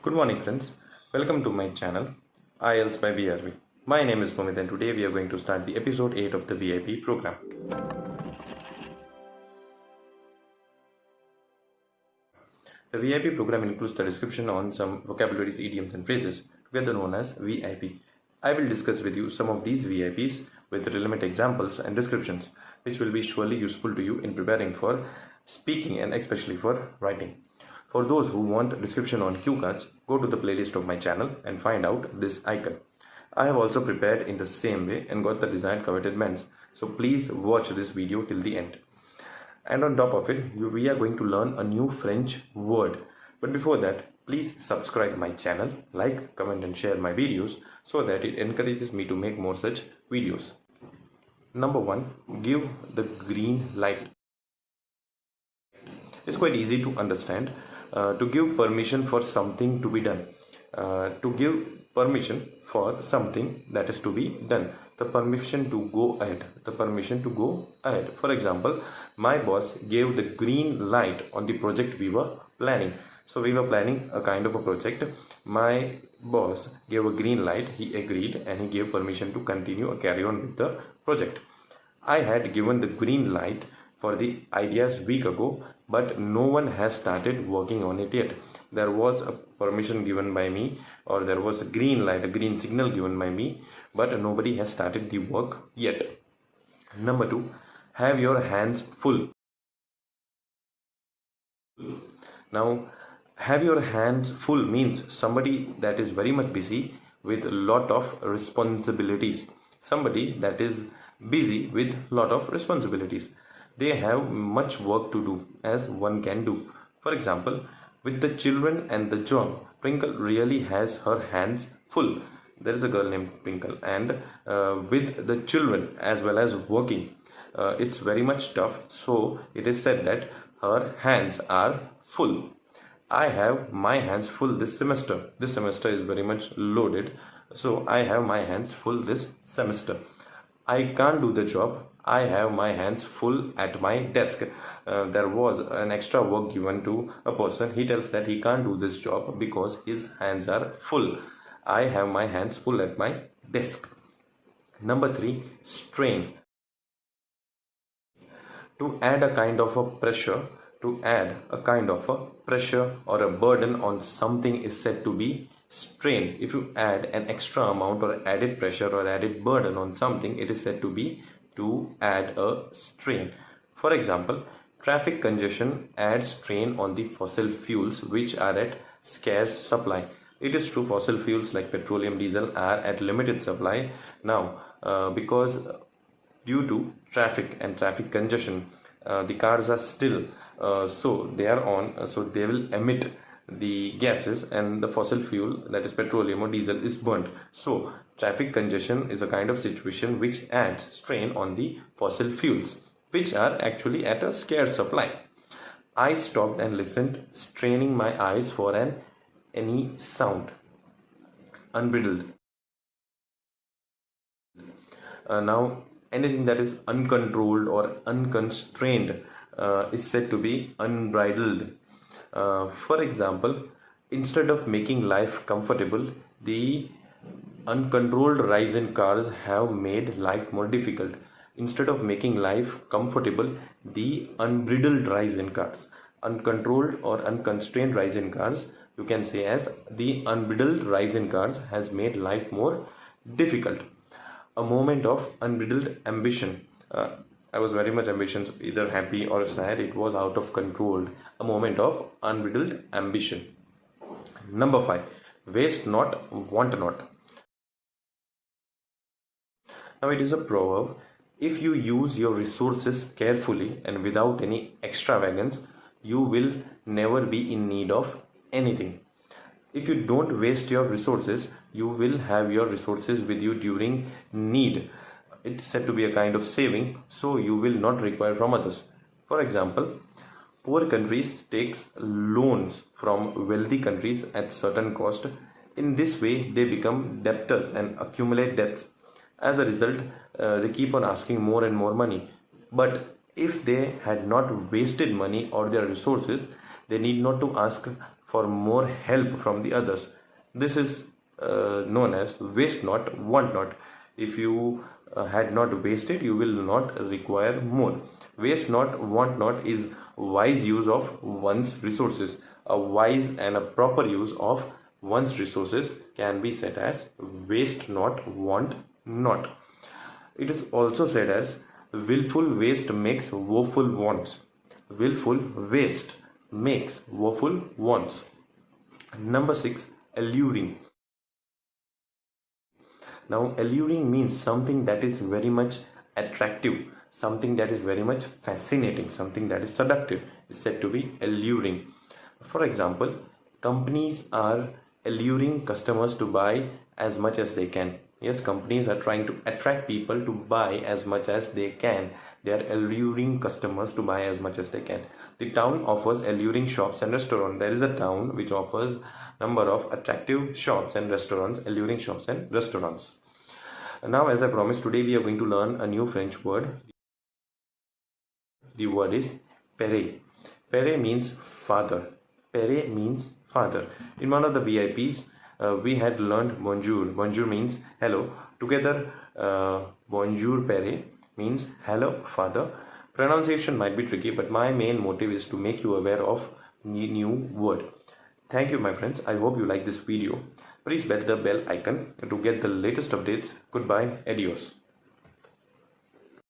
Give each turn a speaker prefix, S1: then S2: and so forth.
S1: Good morning friends, welcome to my channel IELTS by VRV. My name is Gomit and today we are going to start the episode 8 of the VIP program. The VIP program includes the description on some vocabularies, idioms and phrases together known as VIP. I will discuss with you some of these VIPs with relevant examples and descriptions which will be surely useful to you in preparing for speaking and especially for writing. For those who want description on cue cards, go to the playlist of my channel and find out this icon. I have also prepared in the same way and got the desired coveted mens. So please watch this video till the end. And on top of it, we are going to learn a new French word. But before that, please subscribe my channel, like, comment and share my videos so that it encourages me to make more such videos. Number 1, give the green light. It's quite easy to understand. To give permission for something to be done. To give permission for something that is to be done. The permission to go ahead. The permission to go ahead. For example, my boss gave the green light on the project we were planning. So we were planning a kind of a project. My boss gave a green light. He agreed and he gave permission to continue or carry on with the project. I had given the green light for the ideas week ago, but no one has started working on it yet. There was a permission given by me, or there was a green light, a green signal given by me, but nobody has started the work yet. Number 2, have your hands full. Now, have your hands full means somebody that is very much busy with a lot of responsibilities. Somebody that is busy with lot of responsibilities. They have much work to do as one can do. For example, with the children and the job, Twinkle really has her hands full. There is a girl named Twinkle, and with the children as well as working, it's very much tough. So it is said that her hands are full. I have my hands full this semester. This semester is very much loaded. So I have my hands full this semester. I can't do the job. I have my hands full at my desk. There was an extra work given to a person. He tells that he can't do this job because his hands are full. I have my hands full at my desk. Number 3, strain. To add a kind of a pressure, or a burden on something is said to be strain. If you add an extra amount or added pressure or added burden on something, it is said to be to add a strain. For example, traffic congestion adds strain on the fossil fuels which are at scarce supply. It is true, fossil fuels like petroleum, diesel are at limited supply now because due to traffic and traffic congestion, the cars are still so they are on, so they will emit the gases and the fossil fuel, that is petroleum or diesel, is burnt. So traffic congestion is a kind of situation which adds strain on the fossil fuels which are actually at a scarce supply. I stopped and listened, straining my eyes for any sound. Unbridled. Now anything that is uncontrolled or unconstrained is said to be unbridled. For example, instead of making life comfortable, the uncontrolled rise in cars have made life more difficult. Instead of making life comfortable, the unbridled rise in cars, uncontrolled or unconstrained rise in cars, you can say as the unbridled rise in cars has made life more difficult. A moment of unbridled ambition. I was very much ambitious, either happy or sad. It was out of control. A moment of unbridled ambition. Number 5, waste not, want not. Now it is a proverb. If you use your resources carefully and without any extravagance, you will never be in need of anything. If you don't waste your resources, you will have your resources with you during need. It's said to be a kind of saving, so you will not require from others. For example, poor countries takes loans from wealthy countries at certain cost. In this way, they become debtors and accumulate debts. As a result, they keep on asking more and more money. But if they had not wasted money or their resources, they need not to ask for more help from the others. This is known as waste not, want not. If you had not wasted, you will not require more. Waste not, want not is wise use of one's resources. A wise and a proper use of one's resources can be said as waste not, want not. It is also said as willful waste makes woeful wants. Willful waste makes woeful wants. Number 6, alluring. Now, alluring means something that is very much attractive, something that is very much fascinating, something that is seductive is said to be alluring. For example, companies are alluring customers to buy as much as they can. Yes, companies are trying to attract people to buy as much as they can. They are alluring customers to buy as much as they can. The town offers alluring shops and restaurants. There is a town which offers number of attractive shops and restaurants, alluring shops and restaurants. Now, as I promised, today we are going to learn a new French word. The word is père. Père means father. Père means father. In one of the VIPs, we had learned bonjour. Bonjour means hello. Together, bonjour père means hello father. Pronunciation might be tricky, but my main motive is to make you aware of new word. Thank you, my friends. I hope you like this video. Please press the bell icon to get the latest updates. Goodbye. Adios.